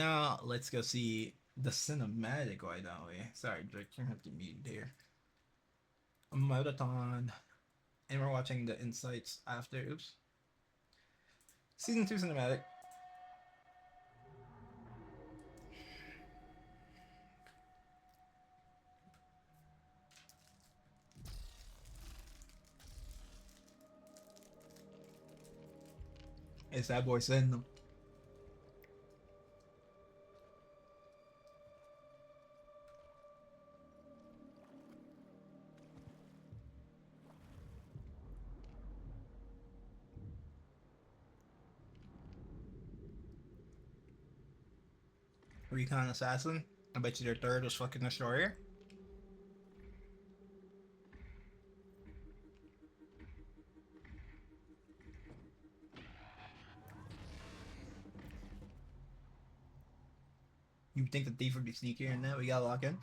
Now let's go see the cinematic, why don't we? Sorry, Drake, you have to mute here. Modaton. And we're watching the insights after. Oops. Season 2 cinematic. It's that boy sending them. Recon Assassin. I bet you their third was fucking Destroyer. You think the thief would be sneakier than that? We gotta lock in.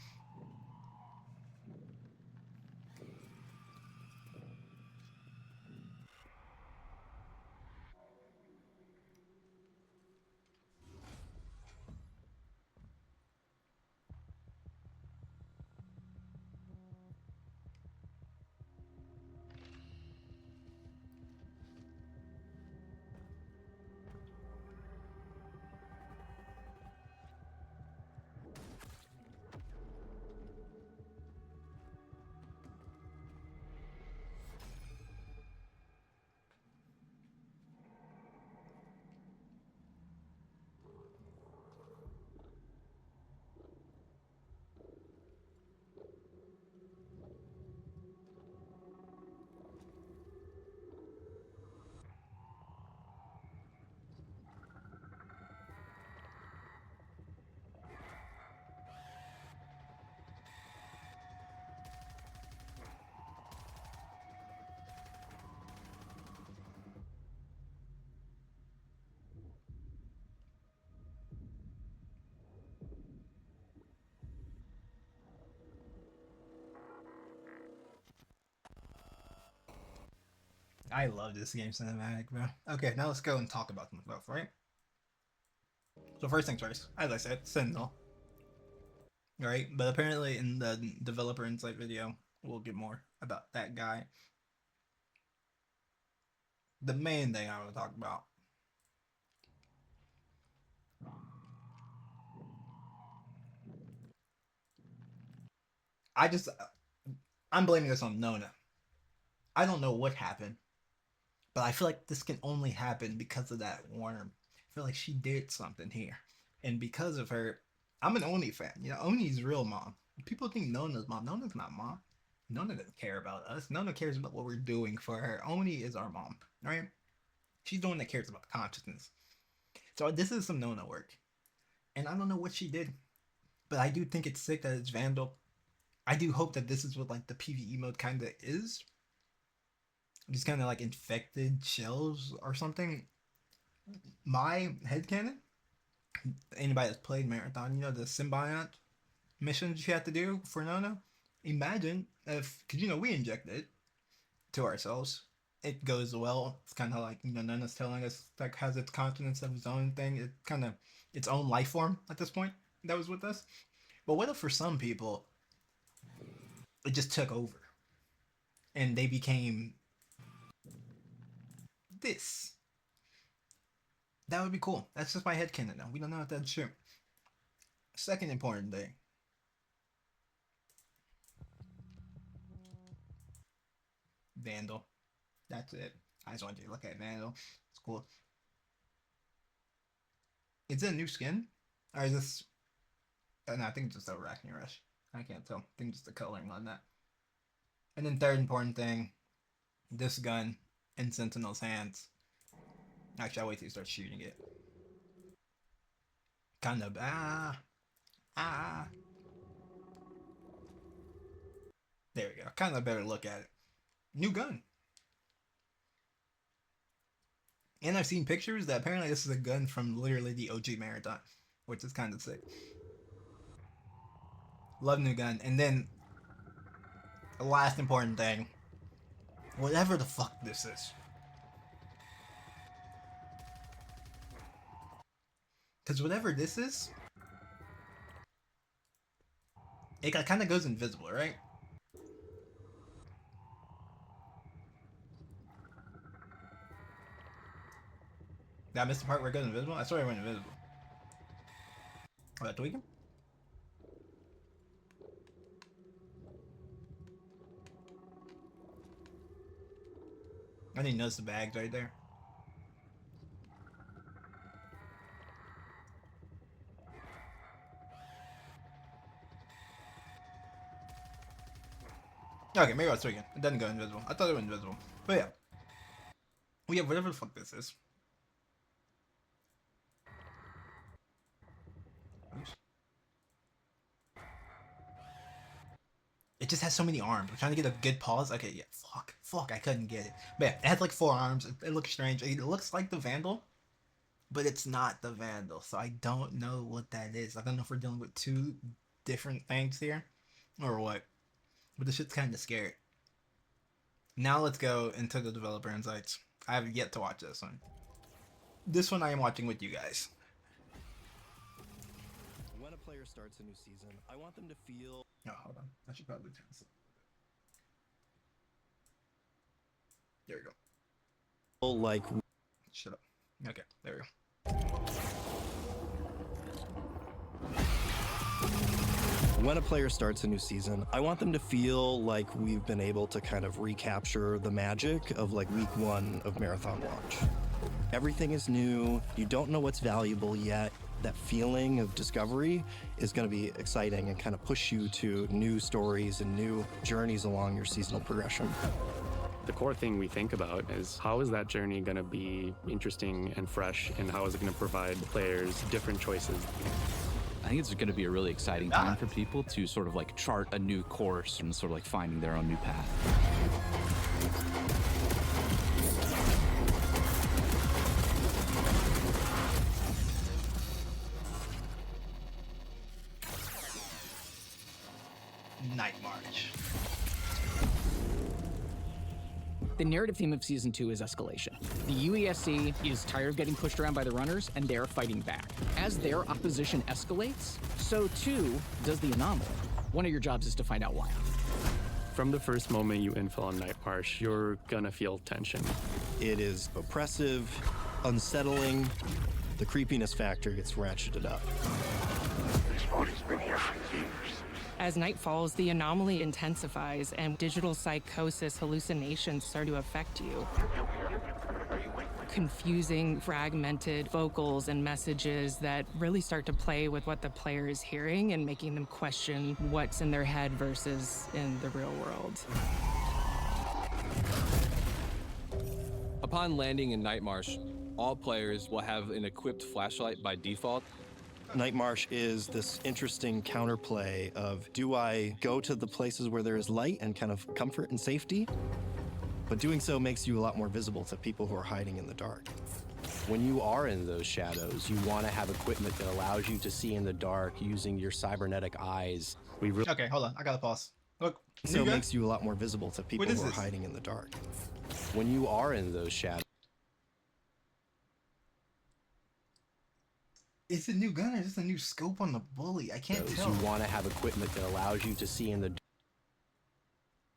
I love this game cinematic, bro. Okay, now let's go and talk about them both, right? So first things first, as I said, Sentinel. Right? But apparently in the developer insight video, we'll get more about that guy. The main thing I want to talk about. I just I'm blaming this on Nona. I don't know what happened, but I feel like this can only happen because of that worm. I feel like she did something here. And because of her, I'm an Oni fan. You know, Oni's real mom. People think Nona's mom. Nona's not mom. Nona doesn't care about us. Nona cares about what we're doing for her. Oni is our mom, right? She's the one that cares about consciousness. So this is some Nona work. And I don't know what she did, but I do think it's sick that it's Vandal. I do hope that this is what like the PvE mode kind of is. Just kind of like infected shells or something. My headcanon, anybody that's played Marathon, you know the Symbiont missions you have to do for Nona? Imagine if, because you know, we inject it to ourselves. It goes well. It's kind of like, you know, Nona's telling us, like, has its continence of its own thing. It kind of, its own life form at this point that was with us. But what if for some people, it just took over and they became this? That would be cool. That's just my headcanon now. We don't know if that's true. Second important thing. Vandal. That's it. I just wanted you to look at Vandal. It's cool. Is it a new skin? Or is this... no, I think it's just a Arachne Rush. I can't tell. I think just the coloring on that. And then third important thing. This gun in Sentinel's hands. Actually, I'll wait till you start shooting it. Kind of... ah. There we go. Kind of a better look at it. New gun. And I've seen pictures that apparently this is a gun from literally the OG Marathon, which is kind of sick. Love new gun. And then the last important thing, whatever the fuck this is, Because whatever this is, it kind of goes invisible, right? Did I miss the part where it goes invisible? I swear it went invisible. Oh, that tweaking? I didn't notice the bags right there. Okay, maybe I was tweaking. It doesn't go invisible. I thought it went invisible. But yeah. We have whatever the fuck this is. Oops. It just has so many arms. I'm trying to get a good pause. Okay, yeah. Fuck, I couldn't get it. But yeah, it has like 4 arms. It looks strange. It looks like the Vandal, but it's not the Vandal. So I don't know what that is. I don't know if we're dealing with 2 different things here or what. But this shit's kind of scary. Now let's go into the developer insights. I have yet to watch this one. This one I am watching with you guys. When a player starts a new season, I want them to feel... Oh, hold on. I should probably turn this up. There we go. like... Shut up. Okay, there we go. When a player starts a new season, I want them to feel like we've been able to kind of recapture the magic of like week 1 of Marathon launch. Everything is new. You don't know what's valuable yet. That feeling of discovery is going to be exciting and kind of push you to new stories and new journeys along your seasonal progression. The core thing we think about is how is that journey going to be interesting and fresh, and how is it going to provide players different choices? I think it's going to be a really exciting time for people to sort of like chart a new course and sort of like finding their own new path. Night March. The narrative theme of Season 2 is escalation. The UESC is tired of getting pushed around by the runners, and they're fighting back. As their opposition escalates, so too does the anomaly. One of your jobs is to find out why. From the first moment you infill on Night March, you're gonna feel tension. It is oppressive, unsettling. The creepiness factor gets ratcheted up. This body's been here for years. As night falls, the anomaly intensifies and digital psychosis hallucinations start to affect you. Confusing, fragmented vocals and messages that really start to play with what the player is hearing and making them question what's in their head versus in the real world. Upon landing in Night Marsh, all players will have an equipped flashlight by default. Night Marsh is this interesting counterplay of, do I go to the places where there is light and kind of comfort and safety? But doing so makes you a lot more visible to people who are hiding in the dark. When you are in those shadows, you want to have equipment that allows you to see in the dark using your cybernetic eyes. Okay, hold on. I gotta pause. Look. So it makes you a lot more visible to people who are this? hiding in the dark. When you are in those shadows, Is it new gun or is this a new scope on the bully? I can't tell. you want to have equipment that allows you to see in the dark.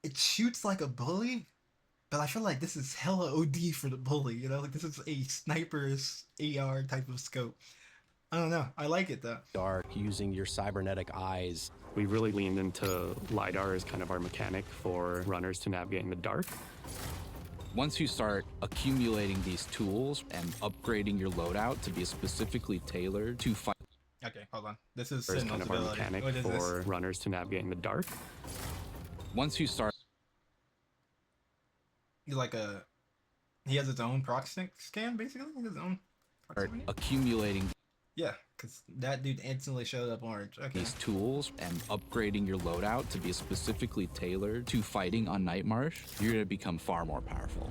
It shoots like a bully, but I feel like this is hella OD for the bully, you know? Like this is a sniper's AR type of scope. I don't know. I like it though. Dark using your cybernetic eyes. We really leaned into LiDAR as kind of our mechanic for runners to navigate in the dark. Once you start accumulating these tools and upgrading your loadout to be specifically tailored to fight. Okay, hold on. This is As kind of our ability. mechanic What is for this? runners to navigate in the dark. Once you start. He's like a. He has his own proxy scan, basically. He has his own. proximity? Accumulating Yeah, because that dude instantly showed up orange. Okay. these tools and upgrading your loadout to be specifically tailored to fighting on Night Marsh, you're going to become far more powerful.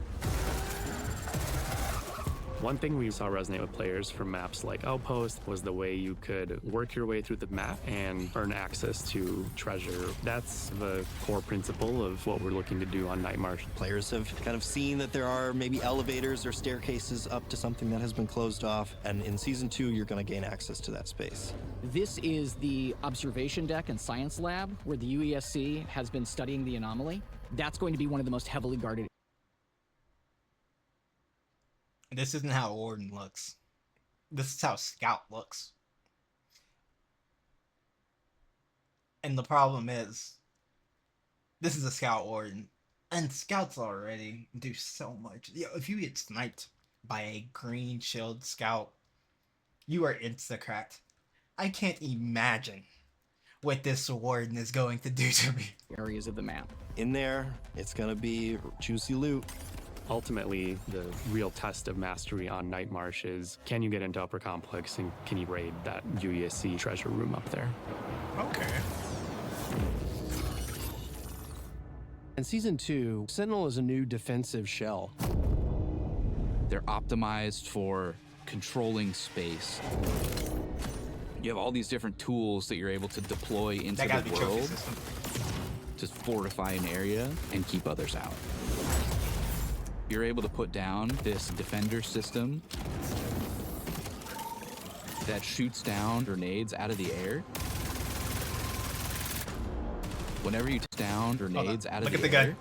One thing we saw resonate with players from maps like Outpost was the way you could work your way through the map and earn access to treasure. That's the core principle of what we're looking to do on Night March. Players have kind of seen that there are maybe elevators or staircases up to something that has been closed off, and in Season 2, you're going to gain access to that space. This is the observation deck and science lab where the UESC has been studying the anomaly. That's going to be one of the most heavily guarded. This isn't how Warden looks. This is how Scout looks. And the problem is, this is a Scout Warden. And Scouts already do so much. If you get sniped by a green shield Scout, you are insta-cracked. I can't imagine what this Warden is going to do to me. Areas of the map. In there, it's going to be juicy loot. Ultimately, the real test of mastery on Night March is, can you get into Upper Complex and can you raid that UESC treasure room up there? Okay. In Season 2, Sentinel is a new defensive shell. They're optimized for controlling space. You have all these different tools that you're able to deploy into That gotta the be trophy world system. to fortify an area and keep others out. You're able to put down this defender system that shoots down grenades out of the air. Whenever you touch down grenades out of Look the at the gun. air,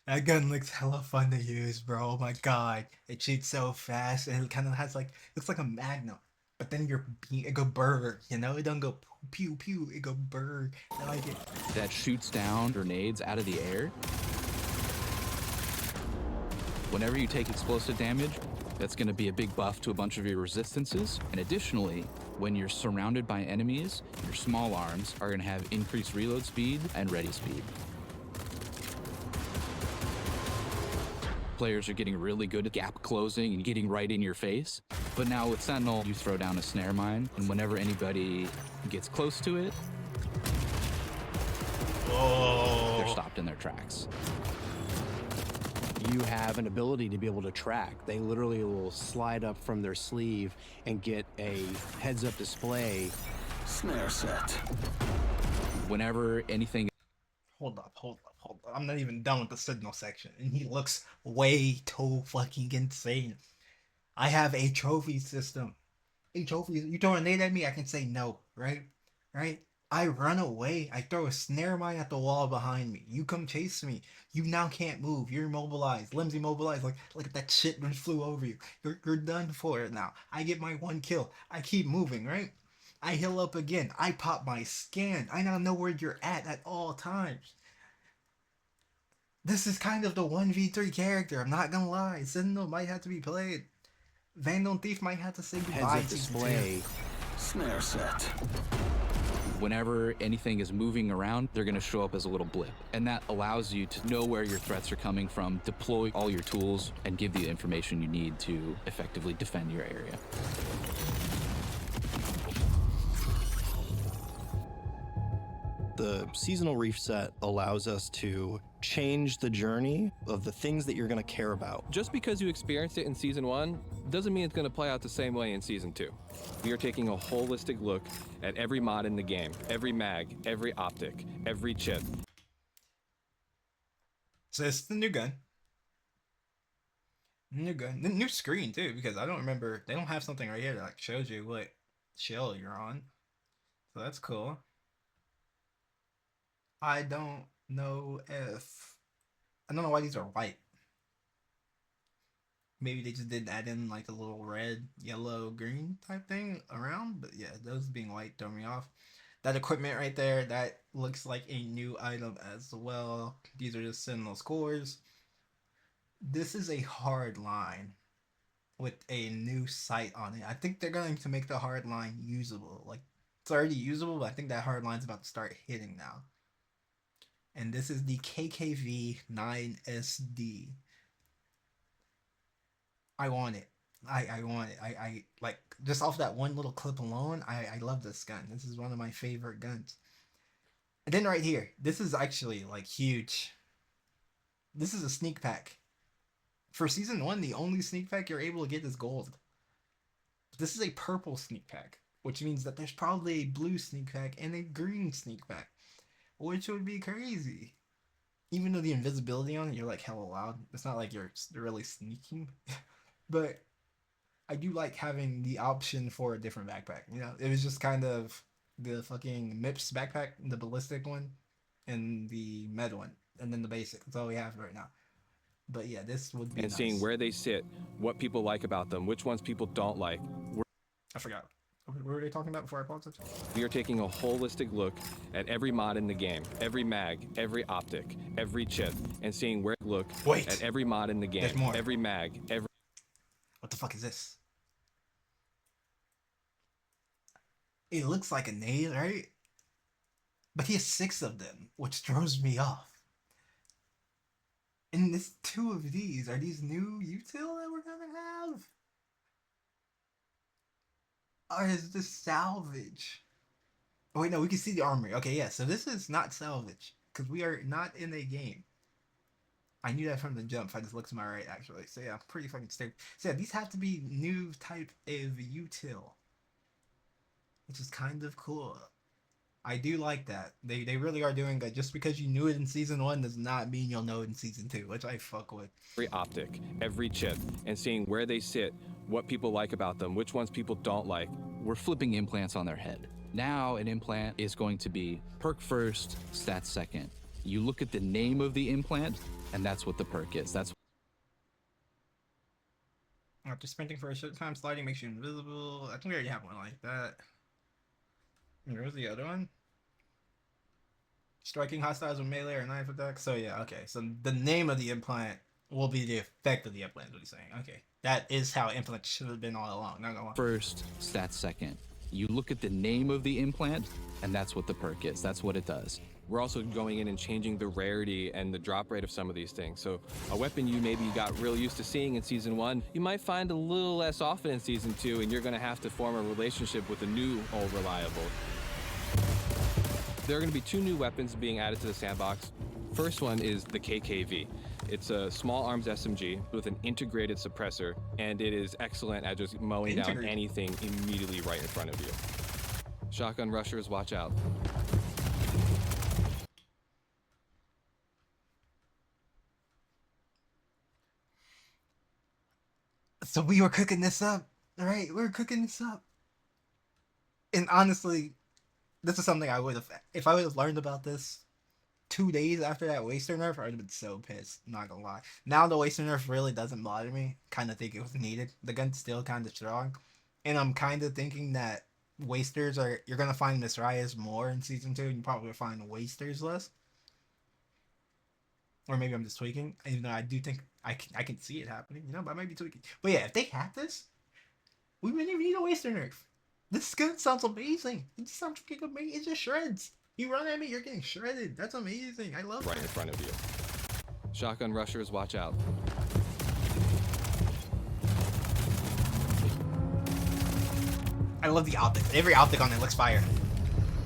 That gun looks hella fun to use, bro. Oh my god. It shoots so fast and it kind of has like, looks like a magnum. But then it go burr, you know? It don't go pew pew, it go burr. I like it. that shoots down grenades out of the air. Whenever you take explosive damage, that's going to be a big buff to a bunch of your resistances. And additionally, when you're surrounded by enemies, your small arms are going to have increased reload speed and ready speed. Players are getting really good at gap closing and getting right in your face. But now with Sentinel, you throw down a snare mine, and whenever anybody gets close to it, they're stopped in their tracks. You have an ability to be able to track. They literally will slide up from their sleeve and get a heads-up display. Snare set. Whenever anything Hold up. I'm not even done with the signal section. And he looks way too fucking insane. I have a trophy system. A trophy. You throw a nade at me, I can say no, right? Right? I run away. I throw a snare mine at the wall behind me. You come chase me. You now can't move. You're immobilized. Limbs immobilized. Like, look at that shit that flew over you. You're done for it now. I get my one kill. I keep moving, right? I heal up again. I pop my scan. I now know where you're at all times. This is kind of the 1v3 character. I'm not gonna lie. Sentinel might have to be played. Vandal and Thief might have to say goodbye. Heads-up display. Snare set. Whenever anything is moving around, they're going to show up as a little blip. And that allows you to know where your threats are coming from, deploy all your tools, and give the information you need to effectively defend your area. The seasonal reset allows us to change the journey of the things that you're going to care about. Just because you experienced it in Season 1 doesn't mean it's going to play out the same way in Season 2. We are taking a holistic look at every mod in the game, every mag, every optic, every chip. So it's the new gun. New gun. The new screen too, because I don't remember, they don't have something right here that like shows you what shell you're on. So that's cool. I don't know why these are white. Maybe they just didn't add in like a little red, yellow, green type thing around. But yeah, those being white throw me off. That equipment right there, that looks like a new item as well. These are just Sentinel's cores. This is a hard line with a new sight on it. I think they're going to make the hard line usable. Like, it's already usable, but I think that hard line's about to start hitting now. And this is the KKV 9SD. I want it. I want it. I like, just off that one little clip alone, I love this gun. This is one of my favorite guns. And then right here, this is actually like huge. This is a sneak pack For season 1, the only sneak pack you're able to get is gold. This is a purple sneak pack, which means that there's probably a blue sneak pack and a green sneak pack, which would be crazy. Even though the invisibility on it, you're like hella loud. It's not like you're really sneaking, but I do like having the option for a different backpack. You know, it was just kind of the fucking MIPS backpack, the ballistic one, and the med one, and then the basic. That's all we have right now. But yeah, this would be And nice. seeing where they sit, what people like about them, which ones people don't like. I forgot. What were they talking about before I paused it? We are taking a holistic look at every mod in the game, every mag, every optic, every chip, and seeing where look Wait. at every mod in the game, There's more. every mag, every. What the fuck is this? It looks like a nade, right? But he has 6 of them, which throws me off. And there's 2 of these. Are these new util that we're gonna have? Or is this salvage? Oh wait, no, we can see the armory. Okay, yeah, so this is not salvage. Because we are not in a game. I knew that from the jump. If I just looked to my right, actually. So yeah, pretty fucking stable. So yeah, these have to be new type of util. Which is kind of cool. I do like that. They really are doing good. Just because you knew it in season 1 does not mean you'll know it in season 2, which I fuck with. Every optic, every chip, and seeing where they sit, what people like about them, which ones people don't like. We're flipping implants on their head. Now an implant is going to be perk first, stats second. You look at the name of the implant, and that's what the perk is. That's After sprinting for a short time, sliding makes you invisible. I think we already have one like that. And where's the other one? Striking hostiles with melee or knife attack. So yeah, okay. So the name of the implant will be the effect of the implant, is what he's saying. Okay. That is how implant should have been all along. Not gonna lie. first, stats second. You look at the name of the implant, and that's what the perk is. That's what it does. We're also going in and changing the rarity and the drop rate of some of these things. So a weapon you maybe got real used to seeing in season 1, you might find a little less often in season 2, and you're gonna have to form a relationship with a new old reliable. There are gonna be 2 new weapons being added to the sandbox. First one is the KKV. It's a small arms SMG with an integrated suppressor, and it is excellent at just mowing down anything immediately right in front of you. Shotgun rushers, watch out. So we were cooking this up, right? We were cooking this up. And honestly, this is something I would have, if I would have learned about this 2 days after that Waster nerf, I would have been so pissed. I'm not gonna lie. Now the Waster nerf really doesn't bother me. Kind of think it was needed. The gun's still kind of strong, and I'm kind of thinking that Wasters are, you're gonna find Misrayas more in season 2, and you probably find Wasters less. Or maybe I'm just tweaking, even though I do think I can see it happening, you know, but I might be tweaking. But yeah, if they had this, we wouldn't even need a Waster nerf. This gun sounds amazing. It sounds freaking amazing. It just shreds. You run at me, you're getting shredded. That's amazing. I love Right that. in front of you. Shotgun rushers, watch out. I love the optics. Every optic on it looks fire.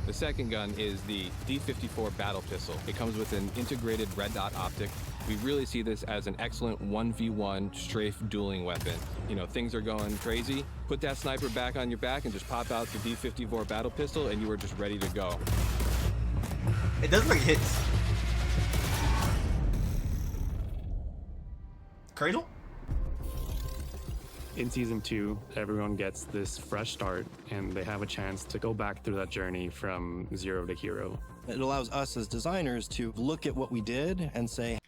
The second gun is the D54 battle pistol. It comes with an integrated red dot optic. We really see this as an excellent 1v1 strafe dueling weapon. You know, things are going crazy. Put that sniper back on your back and just pop out the D54 battle pistol and you are just ready to go. It does look like it hits. Cradle? In season 2, everyone gets this fresh start and they have a chance to go back through that journey from 0 to hero. It allows us as designers to look at what we did and say,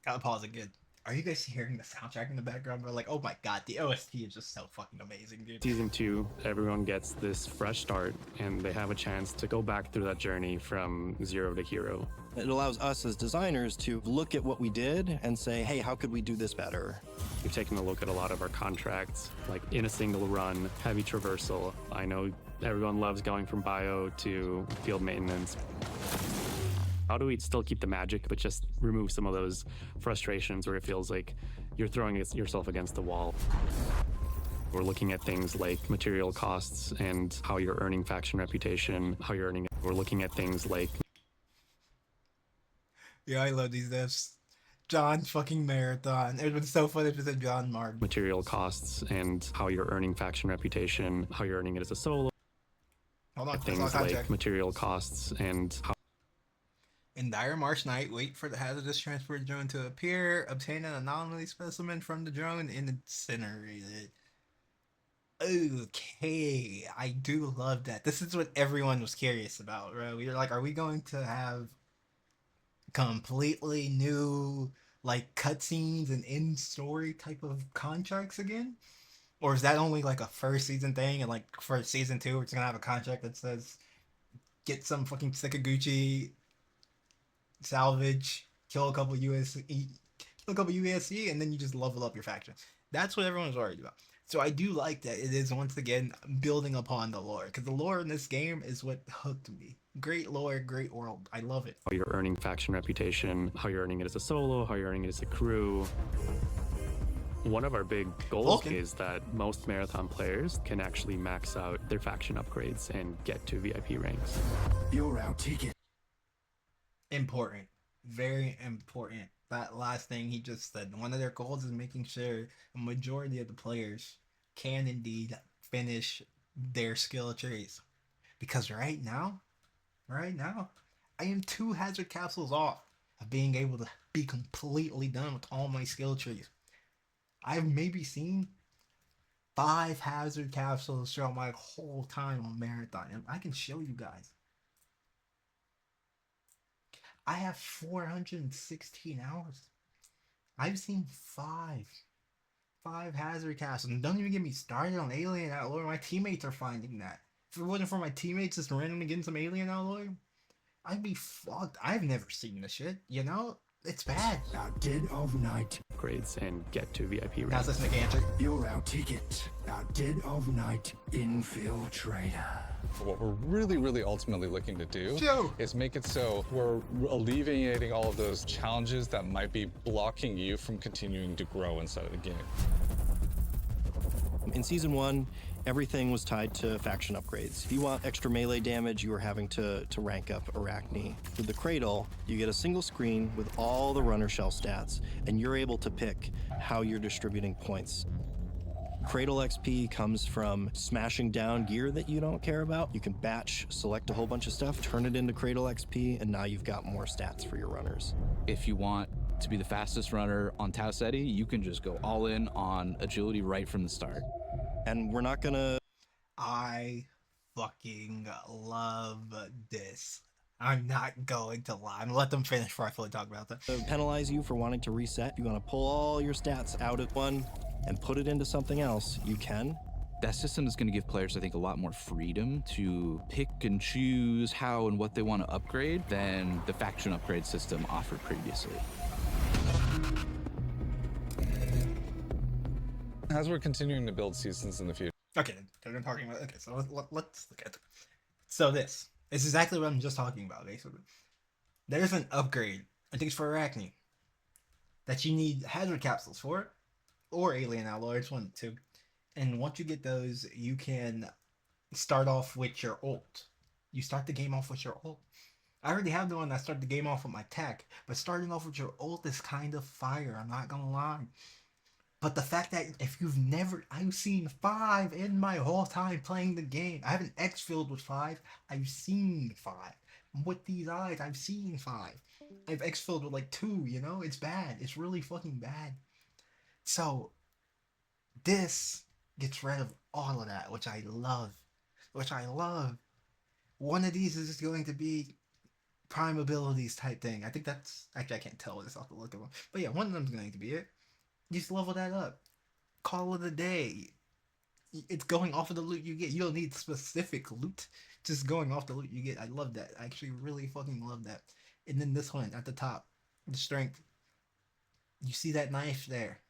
Gotta pause it good. Are you guys hearing the soundtrack in the background? We're like, oh my god, the OST is just so fucking amazing, dude. Season 2, everyone gets this fresh start and they have a chance to go back through that journey from 0 to hero. it allows us as designers to look at what we did and say, hey, how could we do this better? We've taken a look at a lot of our contracts, like in a single run, heavy traversal. I know everyone loves going from bio to field maintenance. How do we still keep the magic, but just remove some of those frustrations where it feels like you're throwing yourself against the wall? We're looking at things like material costs and how you're earning faction reputation, how you're earning it. We're looking at things like... Yeah, I love these devs. John fucking Marathon. It would have been so funny if it said John Martin. Material costs and how you're earning faction reputation, how you're earning it as a solo. Hold on, that's Things all like contract. material costs and how In dire March night, wait for the hazardous transport drone to appear. Obtain an anomaly specimen from the drone and incinerate it. Okay, I do love that. This is what everyone was curious about, right? We were like, are we going to have completely new like cutscenes and end story type of contracts again? Or is that only like a first season thing, and like for season 2 we're just gonna have a contract that says get some fucking Sakaguchi salvage, kill a couple USC, and then you just level up your faction. That's what everyone's worried about. So I do like that it is once again building upon the lore, because the lore in this game is what hooked me. Great lore, great world. I love it. how you're earning faction reputation, how you're earning it as a solo, how you're earning it as a crew. One of our big goals Vulcan. is that most marathon players can actually max out their faction upgrades and get to VIP ranks. You're out ticket. Important. Very important. That last thing he just said. One of their goals is making sure a majority of the players can indeed finish their skill trees. Because right now, I am 2 hazard capsules off of being able to be completely done with all my skill trees. I've maybe seen 5 hazard capsules throughout my whole time on Marathon. And I can show you guys. I have 416 hours. I've seen 5 hazard capsules. And don't even get me started on Alien Outlaw. My teammates are finding that. If it wasn't for my teammates just randomly getting some Alien Outlaw, I'd be fucked. I've never seen this shit, you know? It's bad. Out dead of night. Upgrades and get to VIP Now ranks. let's make an answer. You're out ticket. Out dead of night. Infiltrator. What we're really ultimately looking to do Joe. is make it so we're alleviating all of those challenges that might be blocking you from continuing to grow inside of the game. In Season 1, everything was tied to faction upgrades. If you want extra melee damage, you were having to rank up Arachne. With the Cradle, you get a single screen with all the runner shell stats, and you're able to pick how you're distributing points. Cradle XP comes from smashing down gear that you don't care about. You can batch, select a whole bunch of stuff, turn it into Cradle XP, and now you've got more stats for your runners. If you want to be the fastest runner on Tau Ceti, you can just go all in on agility right from the start. And we're not gonna I fucking love this. I'm not going to lie. I'm gonna let them finish before I fully talk about that. penalize you for wanting to reset. If you want to pull all your stats out of one and put it into something else, you can. That system is going to give players, I think, a lot more freedom to pick and choose how and what they want to upgrade than the faction upgrade system offered previously. As we're continuing to build seasons in the future, Okay, they're talking about. Okay, so let's look at it. So this is exactly what I'm just talking about. Basically, there's an upgrade. I think it's for Arachne that you need hazard capsules for, or Alien Outlaw. It's one of the two. And once you get those, you can start off with your ult. You start the game off with your ult. I already have the one that started the game off with my tech, but starting off with your ult is kind of fire. I'm not gonna lie. But the fact that if you've never, I've seen 5 in my whole time playing the game. I haven't X-filled with 5. I've seen 5. With these eyes, I've seen 5. I've X-filled with like 2, you know? It's bad. It's really fucking bad. So, this gets rid of all of that, which I love. One of these is going to be prime abilities type thing. I think that's, actually I can't tell this off the look of them. But yeah, one of them's going to be it. Just level that up. Call it a day. It's going off of the loot you get. You don't need specific loot. Just going off the loot you get. I love that. I actually really fucking love that. And then this one at the top. The strength. You see that knife there?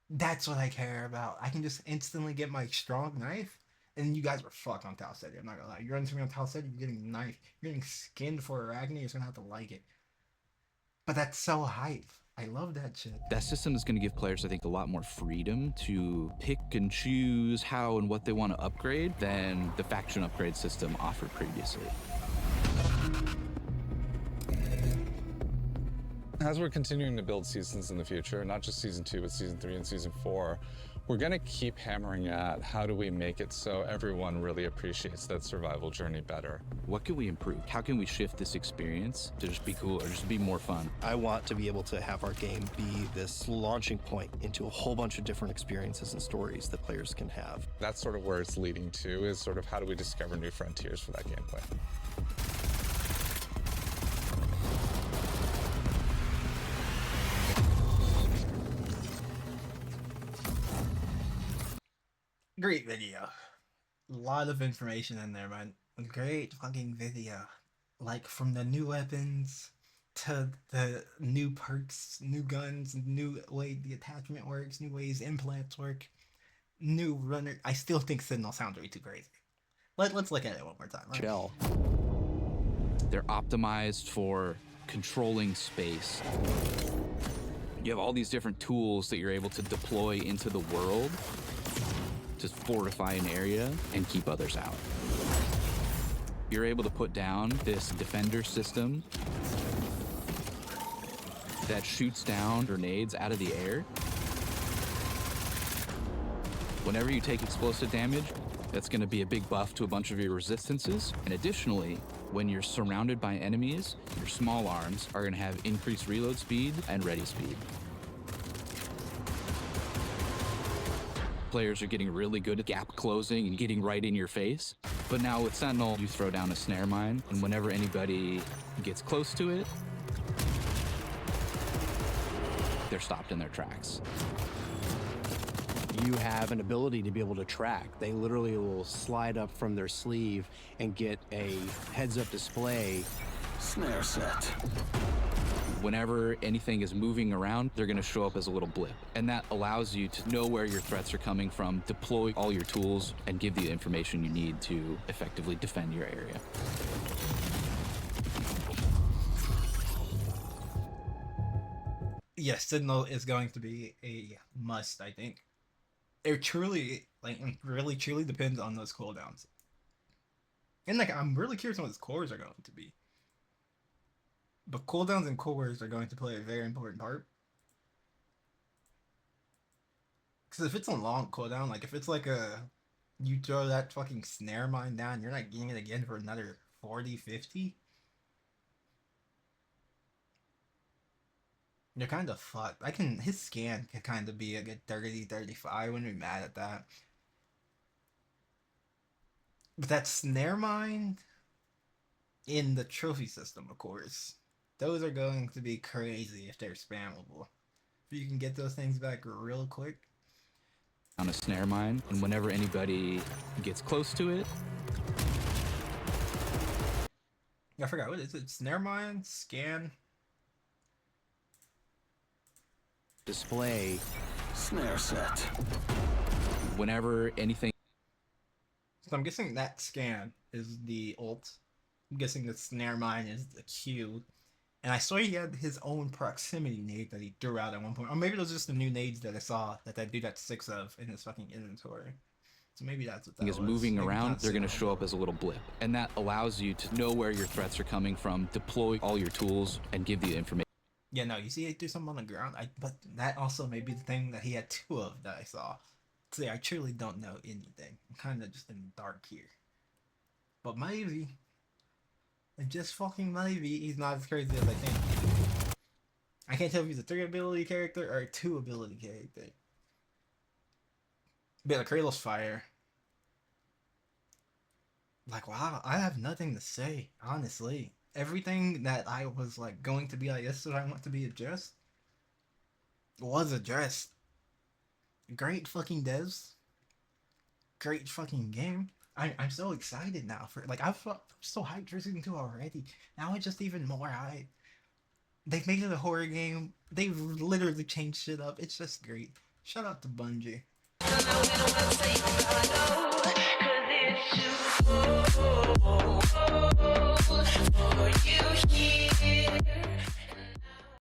That's what I care about. I can just instantly get my strong knife. And you guys were fucked on Tau Ceti. I'm not gonna lie. You're running to me on Tau Ceti, you're getting a knife. You're getting skinned for Arachne. You're gonna have to like it. But that's so hype. I love that shit. That system is going to give players, I think, a lot more freedom to pick and choose how and what they want to upgrade than the faction upgrade system offered previously. As we're continuing to build seasons in the future, not just season 2, but season 3 and season 4, we're going to keep hammering at how do we make it so everyone really appreciates that survival journey better. What can we improve? How can we shift this experience to just be cool or just be more fun? I want to be able to have our game be this launching point into a whole bunch of different experiences and stories that players can have. That's sort of where it's leading to, is sort of how do we discover new frontiers for that gameplay. Great video. A lot of information in there, man. Great fucking video. Like, from the new weapons to the new perks, new guns, new way the attachment works, new ways implants work, new runner. I still think Sentinel sounds way too crazy. Let's look at it one more time. Right? Shell. They're optimized for controlling space. You have all these different tools that you're able to deploy into the world to fortify an area and keep others out. You're able to put down this defender system that shoots down grenades out of the air. Whenever you take explosive damage, that's going to be a big buff to a bunch of your resistances. And additionally, when you're surrounded by enemies, your small arms are going to have increased reload speed and ready speed. Players are getting really good at gap closing and getting right in your face. But now with Sentinel, you throw down a snare mine, and whenever anybody gets close to it, they're stopped in their tracks. You have an ability to be able to track. They literally will slide up from their sleeve and get a heads-up display. Snare set. Whenever anything is moving around, they're going to show up as a little blip. And that allows you to know where your threats are coming from, deploy all your tools, and give the information you need to effectively defend your area. Yes, Sentinel is going to be a must, I think. It truly, really truly depends on those cooldowns. And, I'm really curious what his cores are going to be. But cooldowns and cores are going to play a very important part. Because if it's a long cooldown, if it's you throw that fucking snare mine down, you're not getting it again for another 40, 50. You're kind of fucked. His scan can kind of be a good 30, 35. I wouldn't be mad at that. But that snare mine in the trophy system, of course. Those are going to be crazy if they're spammable. If you can get those things back real quick. On a snare mine, and whenever anybody gets close to it, I forgot, what is it? Snare mine? Scan? Display. Snare set. whenever anything. So I'm guessing that scan is the ult. I'm guessing the snare mine is the Q. And I saw he had his own proximity nade that he threw out at one point. Or maybe those are just the new nades that I saw that dude had 6 of in his fucking inventory. So maybe that's what that is was. moving Maybe around, not they're going to Sentinel. show up as a little blip. And that allows you to know where your threats are coming from, deploy all your tools, and give the information. Yeah, no, you see he threw something on the ground. But that also may be the thing that he had 2 of that I saw. See, I truly don't know anything. I'm kind of just in the dark here. But maybe, and just fucking maybe, he's not as crazy as I think. I can't tell if he's a 3 ability character or a 2 ability character. But the Kratos Fire. Like, wow, I have nothing to say, honestly. Everything that I was like going to be like, this is what I want to be addressed, was addressed. Great fucking devs. Great fucking game. I'm so excited now for, like, I'm so hyped for season 2 already. Now it's just even more hype. They've made it a horror game. They've literally changed shit up. It's just great. Shout out to Bungie.